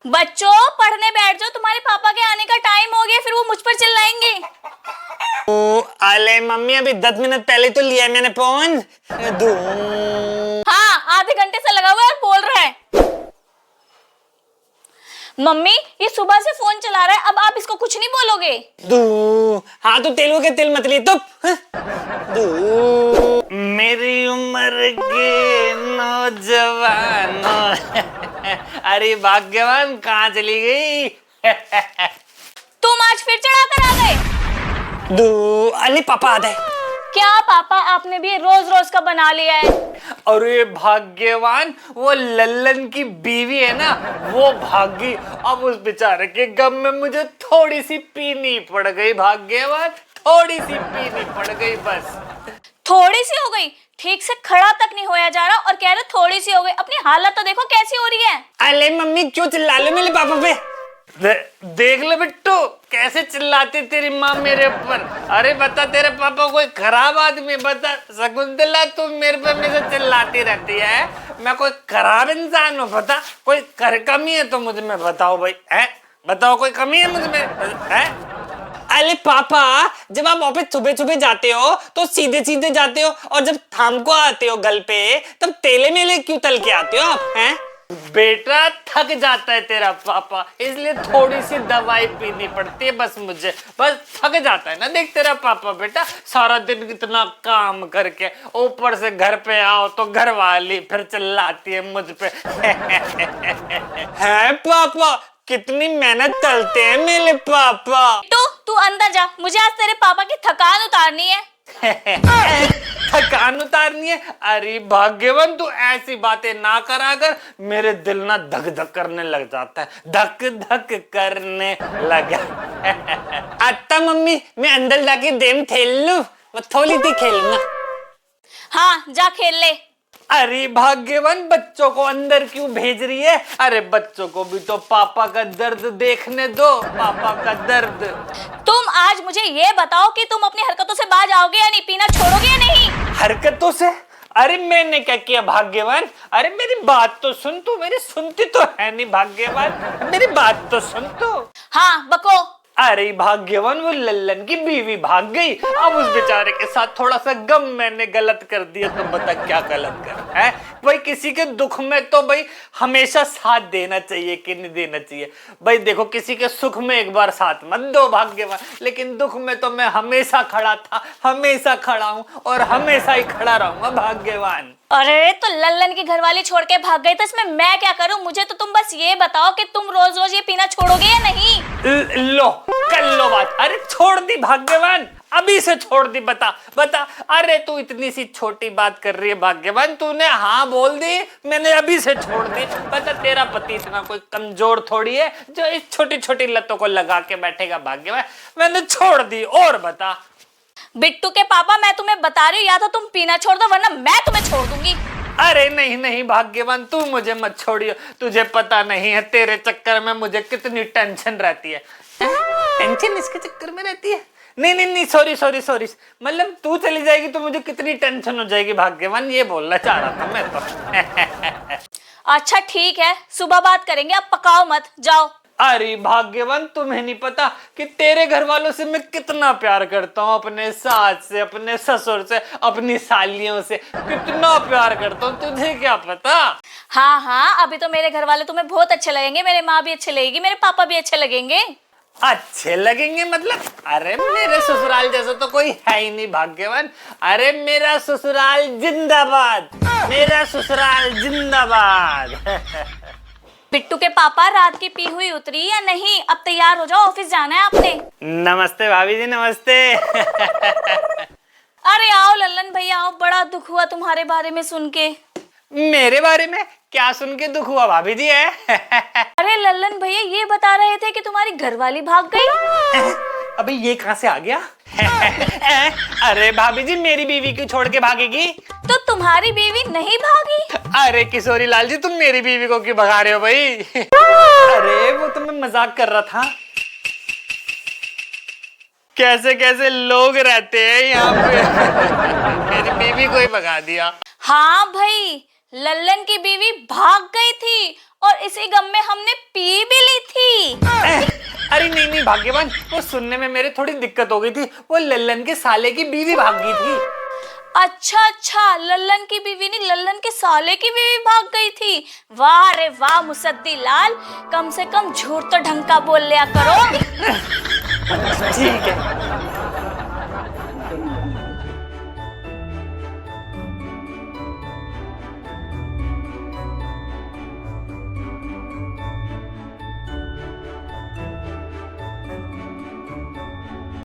बच्चों पढ़ने बैठ जाओ, तुम्हारे पापा के आने का टाइम हो गया, फिर वो मुझ पर चिल्लाएंगे। अले मम्मी अभी 10 मिनट पहले तो लिया मैंने फोन। हाँ आधे घंटे से लगा हुआ है और बोल रहा है। मम्मी ये सुबह से फोन चला रहा है, अब आप इसको कुछ नहीं बोलोगे? हाँ तो तेलुगु के तेल मत लिए तो। मेरी उम्र के नौजवान। अरे भाग्यवान कहाँ चली गई? तुम आज फिर चढ़ा कर आ गए। अली पापा आते। क्या पापा आपने भी रोज रोज का बना लिया है? अरे भाग्यवान वो लल्लन की बीवी है ना, वो भागी। अब उस बेचारे के गम में मुझे थोड़ी सी पीनी पड़ गई भाग्यवान, थोड़ी सी पीनी पड़ गई बस। थोड़ी सी हो गई? ठीक से खड़ा तक नहीं होया जा रहा और कह रहे थोड़ी सी हो गई। अपनी हालत तो देखो कैसी हो रही है। अरे मम्मी क्यों चिल्ला ले मेरे पापा पे? देख ले बिट्टू कैसे चिल्लाती तेरी माँ मेरे ऊपर। अरे बता तेरे पापा कोई खराब आदमी? बता शकुंतला, तू मेरे पे हमेशा चिल्लाती रहती है, मैं कोई खराब इंसान हूँ? बता कोई कमी है तो मुझे में बताओ भाई, है बताओ कोई कमी है मुझ में है? अरे पापा जब आप ऑफिस सुबह सुबह जाते हो तो सीधे सीधे जाते हो, और जब थाम को आते हो गल पे तब तेले मेले क्यों तल के आते हो आप? हैं बेटा थक जाता है तेरा पापा, इसलिए थोड़ी सी दवाई पीनी पड़ती है बस मुझे, बस थक जाता है ना। देख तेरा पापा बेटा सारा दिन कितना काम करके ऊपर से घर पे आओ तो घर वाली फिर चिल्लाती है मुझ पे। है पापा कितनी मेहनत करते हैं मेरे पापा। तू अंदर जा, मुझे आज तेरे पापा की थकान उतारनी है। थकान उतारनी है? अरे भाग्यवान तू ऐसी बातें ना करा कर, मेरे दिल ना धक धक करने लग जाता है, धक धक करने लगा। आता मम्मी मैं अंदर जाके गेम खेल लूं, मैं थोड़ी सी खेलूंगा। हाँ जा खेल ले। अरे भाग्यवान बच्चों को अंदर क्यों भेज रही है? अरे बच्चों को भी तो पापा का दर्द देखने दो, पापा का दर्द। तुम आज मुझे ये बताओ कि तुम अपनी हरकतों से बाज आओगे या नहीं, पीना छोड़ोगे या नहीं? हरकतों से? अरे मैंने क्या किया भाग्यवान? अरे मेरी बात तो सुन, तू मेरी सुनती तो है नहीं भाग्यवान, मेरी बात तो सुन तू। हाँ बको। अरे भाग्यवान वो लल्लन की बीवी भाग गई, अब उस बेचारे के साथ थोड़ा सा गम मैंने गलत कर दिया तो बता क्या गलत कर है भाई? किसी के दुख में तो भाई हमेशा साथ देना चाहिए कि नहीं देना चाहिए भाई? देखो किसी के सुख में एक बार साथ मत दो भाग्यवान, लेकिन दुख में तो मैं हमेशा खड़ा था, हमेशा खड़ा हूँ और हमेशा ही खड़ा रहूंगा भाग्यवान। अरे तो लल्लन की घरवाली छोड़ के भाग गई तो इसमें मैं क्या करूं? मुझे तो तुम बस ये बताओ कि तुम रोज रोज ये पीना छोड़ोगे या नहीं? लो कर लो बात। अरे छोड़ दी भाग्यवान, अभी से छोड़ दी। बता बता। अरे तू इतनी सी छोटी बात कर रही है भाग्यवान, तूने हाँ बोल दी, मैंने अभी से छोड़ दी। बता तेरा पति इतना कोई कमजोर थोड़ी है जो इस छोटी छोटी लतों को लगा के बैठेगा भाग्यवान, मैंने छोड़ दी। और बता। बिट्टू के पापा मैं तुम्हें बता रही हूँ, या तो तुम पीना छोड़ दो वरना मैं तुम्हें छोड़ दूंगी। अरे नहीं नहीं भाग्यवान तू मुझे मत छोड़ियो, तुझे पता नहीं है तेरे चक्कर में मुझे कितनी टेंशन रहती है। टेंशन इसके चक्कर में रहती है? नहीं नहीं नहीं सॉरी सॉरी सॉरी, मतलब तू चली जाएगी तो मुझे कितनी टेंशन हो जाएगी भाग्यवान, ये बोलना चाह रहा था मैं तो। अच्छा ठीक है सुबह बात करेंगे, अब पकाओ मत, जाओ। अरे भाग्यवान तुम्हें नहीं पता कि तेरे घर वालों से मैं कितना प्यार करता हूँ, अपने सास से, अपने ससुर से, अपनी सालियों से कितना प्यार करता हूँ, तुझे क्या पता? हाँ हाँ अभी तो मेरे घर वाले तुम्हें बहुत अच्छे लगेंगे, मेरे माँ भी अच्छे लगेगी, मेरे पापा भी अच्छे लगेंगे। अच्छे लगेंगे मतलब? अरे मेरे ससुराल जैसा तो कोई है ही नहीं भाग्यवान। अरे मेरा ससुराल जिंदाबाद, मेरा ससुराल जिंदाबाद। बिट्टू के पापा रात की पी हुई उतरी या नहीं? अब तैयार हो जाओ, ऑफिस जाना है आपने। नमस्ते भाभी जी नमस्ते। अरे आओ लल्लन भैया आओ, बड़ा दुख हुआ तुम्हारे बारे में सुन के। मेरे बारे में क्या सुन के दुख हुआ भाभी जी? है अरे लल्लन भैया ये बता रहे थे कि तुम्हारी घरवाली भाग गई। अबे ये कहाँ से आ गया? अरे भाभी जी मेरी बीवी क्यों छोड़ के भागेगी? तो तुम्हारी बीवी नहीं भागी? अरे किशोरी लाल जी तुम मेरी बीवी को क्यों भगा रहे हो भाई? अरे वो तो मैं मजाक कर रहा था। कैसे कैसे लोग रहते हैं यहाँ पे। मेरी बीवी को ही भगा दिया। हाँ भाई लल्लन की बीवी भाग गई थी और इसी गम में हमने पी भी ली थी। अरे नहीं नहीं भाग्यवान, वो सुनने में मेरे थोड़ी दिक्कत हो गई थी। वो लल्लन के साले की बीवी भाग गई थी। अच्छा अच्छा, लल्लन की बीवी नहीं, लल्लन के साले की बीवी भाग गई थी। वाह रे वाह मुसद्दी लाल, कम से कम झूठ तो ढंग का बोल लिया करो। ठीक है।